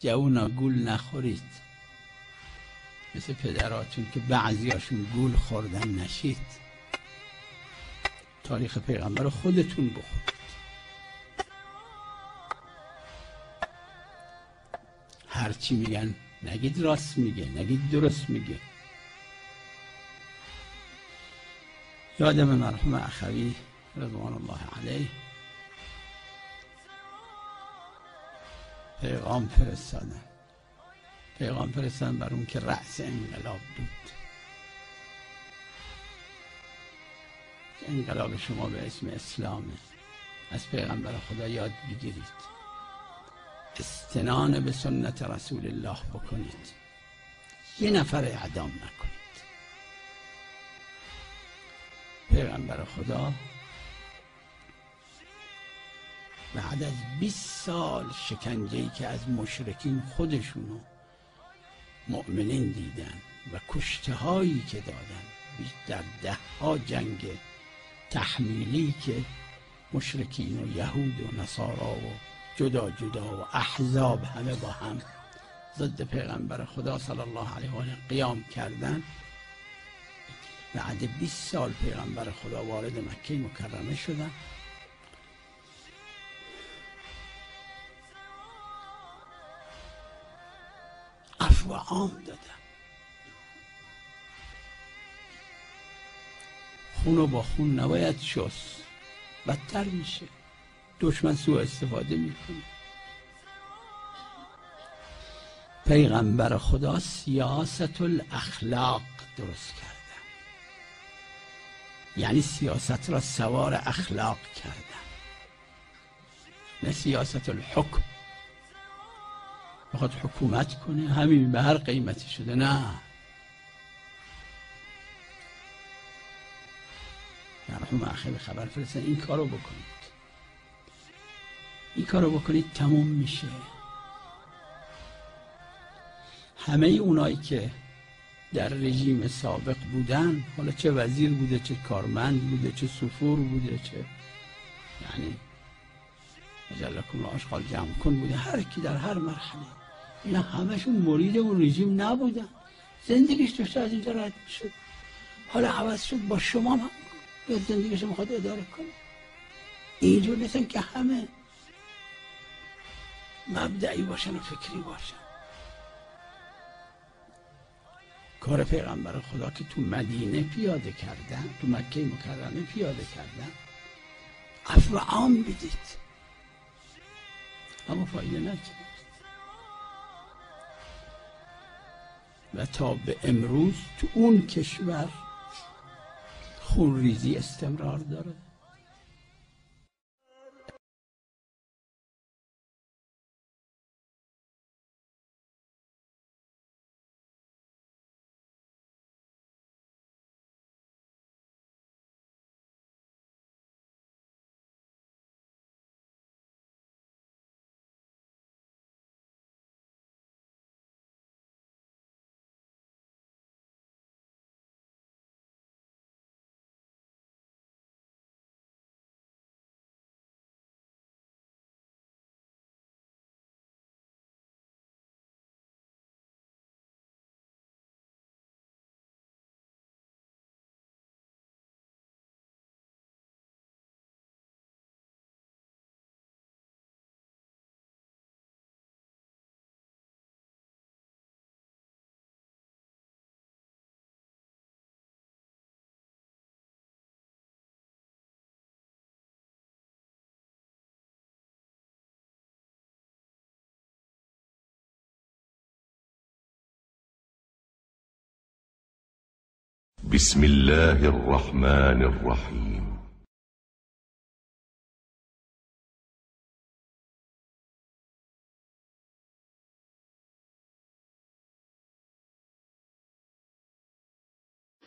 جوونا گول نخورید، مثل پدراتون که بعضیاشون گول خوردن نشید. تاریخ پیغمبر خودتون بخورید. هرچی میگن نگید راست میگه، نگید درست میگه. یادم مرحوم اخوی رضوان الله علیه پیغام فرستادن بر اون که رأس انقلاب بود. انقلاب شما به اسم اسلامه، از پیغمبر خدا یاد بگیرید، استنان به سنت رسول الله بکنید، یه نفر اعدام نکنید. پیغمبر خدا بعد از 20 سال شکنجه‌ای که از مشرکین خودشونو مؤمنین دیدن و کشته هایی که دادن، در 10 ها جنگ تحمیلی که مشرکین و یهود و نصارا و جدا و احزاب همه با هم ضد پیغمبر خدا صلی الله علیه و آله قیام کردن، بعد 20 سال پیغمبر خدا وارد مکه مکرمه شدن. عفو عام دادن. خونو با خون نباید شست، بدتر میشه، دشمن سوء استفاده میکنه. پیغمبر خدا سیاست الاخلاق درست کرده، یعنی سیاست را سوار اخلاق کردن، نه سیاست الحکم. بخواد حکومت کنه همین به هر قیمتی شده، نه. مرحوم اخی خبر فرستن این کارو بکنید، تموم میشه. همه اونایی که در رژیم سابق بودن، حالا چه وزیر بوده، چه کارمند بوده، چه سفور بوده، چه یعنی مجلکم الله اشغال جمع کن بوده، هر کی در هر مرحله، اینا همشون مرید اون رژیم نبودن. زندگیش داشته از اینجا رد شد، حالا عوض شد با شما هم یا زندگیش میخواد اداره کنه. اینجور نیستن که همه مبدعی باشن و فکری باشن. کار پیغمبر خدا که تو مدینه پیاده کردن، تو مکه مکرمه پیاده کردن، عفو عام بدید، اما فایده نکرد و تا به امروز تو اون کشور خونریزی استمرار داره. بسم الله الرحمن الرحیم.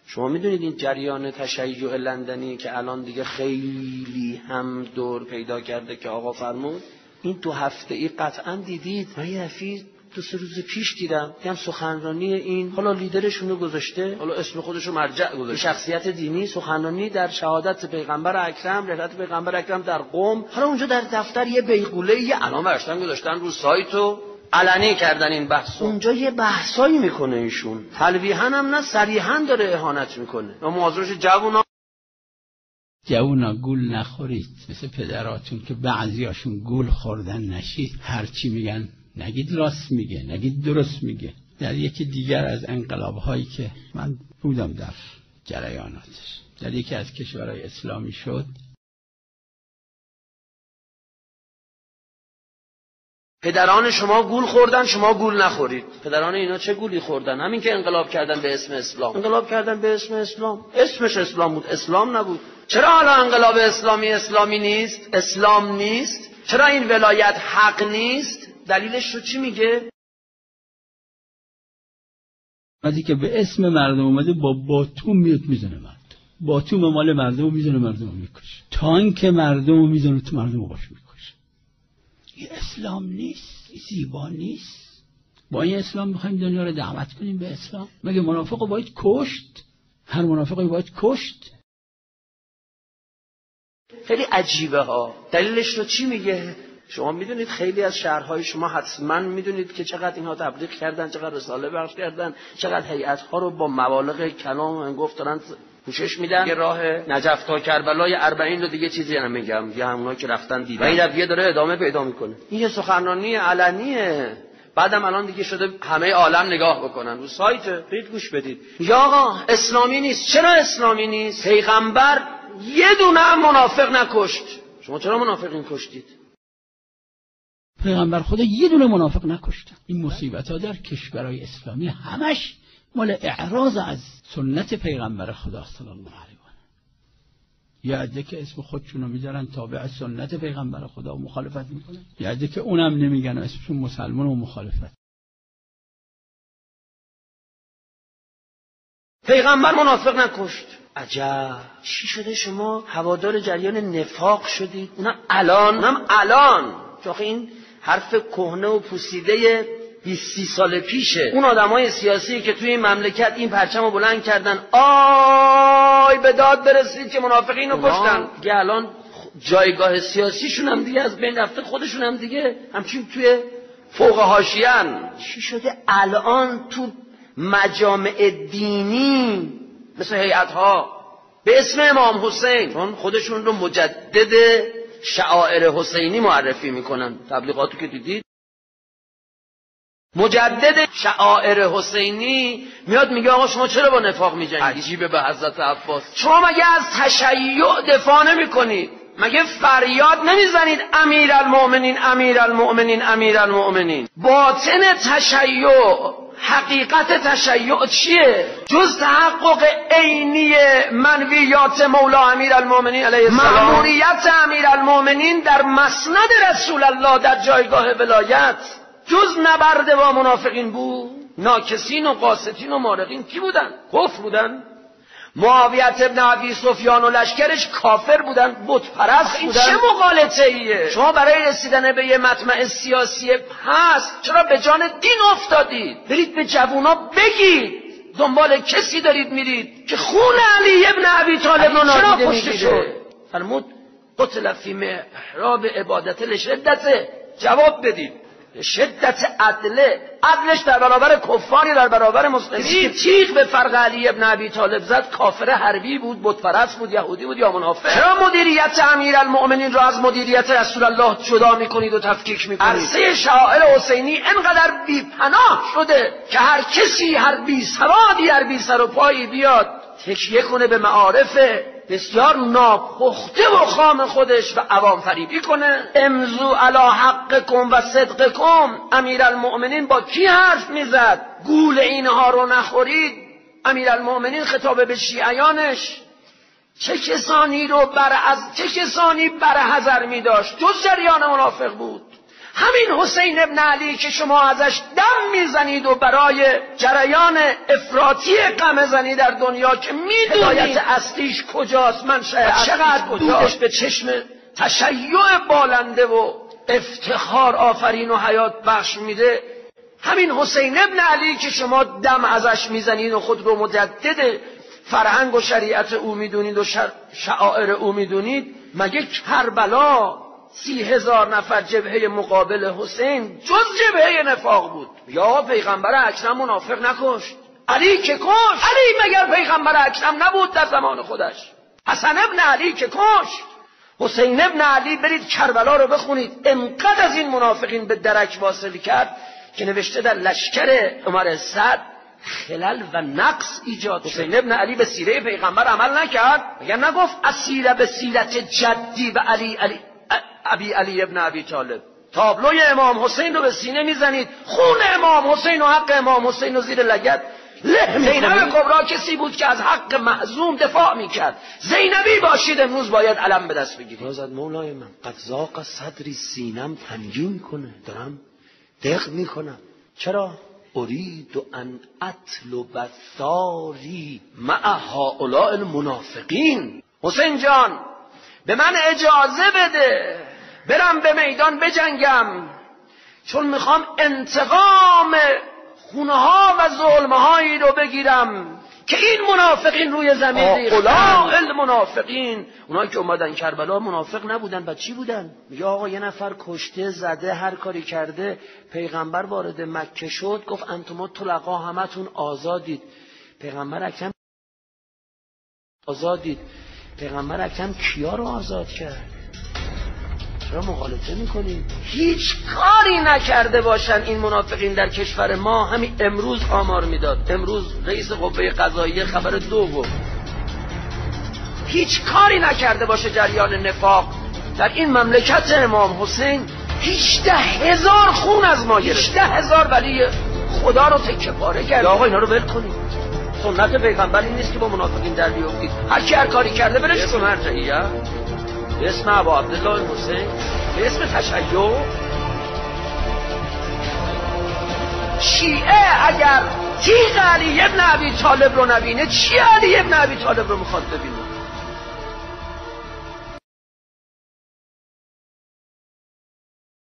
شما میدونید این جریان تشیع لندنی که الان دیگه خیلی هم دور پیدا کرده که آقا فرمود، این 2 هفته ای قطعا دیدید. من یه دفعه 2-3 روز پیش دیدم هم سخنرانی این، حالا لیدرشونو گذاشته، حالا اسم خودشو مرجع گذاشته، شخصیت دینی، سخنرانی در شهادت پیغمبر اکرم، رحلت پیغمبر اکرم در قم. حالا اونجا در دفتر یه بیغوله یه علامه گذاشتن رو سایت و علنی کردن این بحثو. اونجا یه بحثایی میکنه ایشون، تلویحاً هم نه صریحاً داره اهانت میکنه. و موازش جوونا گول نخورید مثل پدراتون که بعضیاشون گول خوردن نشید. هرچی میگن نگید راست میگه، نگید درست میگه. در یکی دیگر از انقلاب‌هایی که من بودم در جریاناتش، در یکی از کشورهای اسلامی شد، پدران شما گول خوردن، شما گول نخورید. پدران اینا چه گولی خوردن؟ همین که انقلاب کردن به اسم اسلام. انقلاب کردن به اسم اسلام، اسمش اسلام بود، اسلام نبود. چرا حالا انقلاب اسلامی نیست؟ اسلام نیست؟ چرا این ولایت حق نیست؟ دلیلش رو چی میگه؟ وقتی که به اسم مردم اومده با باتوم میاد میزنه مردم، باتوم مال مردم میزنه، مردم میکشه، تانک مردم میزنه تو مردم باش میکشه. این اسلام نیست، زیبا نیست. با این اسلام میخوایم دنیا رو دعوت کنیم به اسلام؟ مگه منافق رو باید کشت؟ هر منافقی باید کشت؟ خیلی عجیبه ها. دلیلش رو چی میگه؟ شما میدونید خیلی از شهرهای شما حتما میدونید که چقدر اینها تبلیغ کردن، چقدر رساله بخش کردن، چقدر هیئت‌ها رو با مبالغ کلام گفت دارن پوشش میدن. یه راه نجف تا کربلای 40 رو دیگه چیزی نمیگم، یه همونایی که رفتن دیدن. این رویه داره ادامه پیدا میکنه. این یه سخنرانی علنیه. بعدم الان دیگه شده همه عالم نگاه بکنن رو سایت. برید گوش بدید. یا آقا اسلامی نیست. چرا اسلامی نیست؟ پیغمبر یه دونه هم منافق نکشت. شما چرا منافقین کشتید؟ پیغمبر خدا یه دونه منافق نکشتن. این مصیبت ها در کشورهای اسلامی همش مال اعراض از سنت پیغمبر خدا صلی الله علیه و آله. یه عده که اسم خودشونو میذارن تابع سنت پیغمبر خدا و مخالفت میکنن، یه عده که اونم نمیگن و اسمشون مسلمان و مخالفت. پیغمبر منافق نکشت. عجب، چی شده شما هوادار جریان نفاق شدید؟ اونم الان چون این حرف کهنه و پوسیده 20 سال پیشه. اون آدمای سیاسی که توی این مملکت این پرچم رو بلند کردن، آی به داد برسید که منافقین رو کشتن، دیگه الان جایگاه سیاسیشون هم دیگه از بین رفته، خودشون هم دیگه همچین توی فوق حاشیه‌ان. چی شده الان تو مجامع دینی مثل هیئت‌ها به اسم امام حسین، چون خودشون رو مجدد شعائر حسینی معرفی میکنن، تبلیغاتو که دیدید، مجدد شعائر حسینی میاد میگه آقا شما چرا با نفاق میجنگید؟ عجیبه به حضرت عباس. شما مگه از تشیع دفاع نمیکنید؟ مگه فریاد نمیزنید امیرالمؤمنین امیرالمؤمنین امیرالمؤمنین؟ باطن تشیع، حقیقت تشیع چیه؟ جز تحقق عینی منویات مولا امیرالمؤمنین علیه السلام، مأموریت امیرالمؤمنین در مسند رسول الله در جایگاه ولایت، جز نبرد با منافقین بود؟ ناکسین و قاسطین و مارقین کی بودن؟ کفر بودن. معاویه ابن ابی سفیان و لشکرش کافر بودن، بت پرست بودن. این چه مغالطه ایه؟ شما برای رسیدن به یه مطمع سیاسی پست چرا به جان دین افتادید؟ برید به جوونا بگید دنبال کسی دارید میرید که خون علی ابن ابی طالب رو نادیده میگیره. فرمود قتل فی محراب عبادت لشدت. جواب بدید شدت عدلش در برابر کفاری، در برابر مسلمین. تیغ به فرق علی ابن ابی طالب زد، کافر حربی بود، بت پرست بود، یهودی بود یا منافق. چرا مدیریت امیرالمؤمنین را از مدیریت رسول الله جدا میکنید و تفکیک میکنید؟ عرصه شعائر حسینی انقدر بی‌پناه شده که هر کسی، هر بی سوادی، هر بی سر و پایی بیاد تکیه کنه به معارف بسیار ناپخته و خام خودش و عوام فریبی کنه. امضوا علی حقکم و صدقکم. امیرالمؤمنین با کی حرف میزد؟ گول اینها رو نخورید. امیرالمؤمنین خطاب به شیعیانش چه کسانی برحذر میداشت؟ جز جریان منافق بود. همین حسین ابن علی که شما ازش دم میزنید و برای جریان افراطی قمه زنی در دنیا که میدونید هدایت اصلیش کجاست، منشأ چقدر دودش به چشم تشیع بالنده و افتخار آفرین و حیات بخش میده، همین حسین ابن علی که شما دم ازش میزنید و خود رو مجدد فرهنگ و شریعت او میدونید و شعائر او میدونید، مگه کربلا 30,000 نفر جبهه مقابل حسین جز جبهه نفاق بود. یا پیغمبر اکرم منافق نکشت، علی که کشت. علی مگر پیغمبر اکرم نبود در زمان خودش؟ حسن ابن علی که کشت، حسین ابن علی. برید کربلا رو بخونید، انقدر از این منافقین به درک واصل کرد که نوشته در لشکر عمر سعد خلل و نقص ایجاد. حسین ابن علی به سیره پیغمبر عمل نکرد، مگر نگفت اسیر به سیرت جدی و علی ابن ابی طالب. تابلوی امام حسین رو به سینه میزنید، خون امام حسین و حق امام حسین رو زیر لگد. زینب کبرا کسی بود که از حق معصوم دفاع میکرد. زینبی باشید امروز باید علم به دست بگیرید. نازد مولای من قد ضاق صدری، سینم تنگین کنه، دارم دق میکنم. چرا؟ اريد ان اطلب ثاری مع هؤلاء المنافقین. حسین جان به من اجازه بده برم به میدان بجنگم، چون میخوام انتقام خونها و ظلمهایی رو بگیرم که این منافقین روی زمین ریختن. المنافقین، اونایی که اومدن کربلا منافق نبودن، بعد چی بودن؟ میگه آقا یه نفر کشته زده هر کاری کرده، پیغمبر وارد مکه شد گفت انتم طلقا، همتون آزادید. پیغمبر اکرم آزادید. پیغمبر اکرم کیا رو آزاد کرد؟ چرا مغالطه میکنید؟ هیچ کاری نکرده باشن این منافقین در کشور ما. همین امروز آمار میداد، امروز رئیس قوه قضاییه خبر 2 گفت هیچ کاری نکرده باشه جریان نفاق در این مملکت امام حسین. 18,000 خون از ما گرفت، 18,000 ولی خدا رو تکه پاره کرد. آقا اینا رو ول کنید، سنت پیغمبر این نیست که با منافقین در بیفتید. هر کی هر کاری کرده برش کن مرجعیه به اسم ابا عبدالله حسین، به اسم تشیع. شیعه اگر تیغ علی ابن ابی طالب رو نبینه، چی علی ابن ابی طالب رو میخواد ببینه؟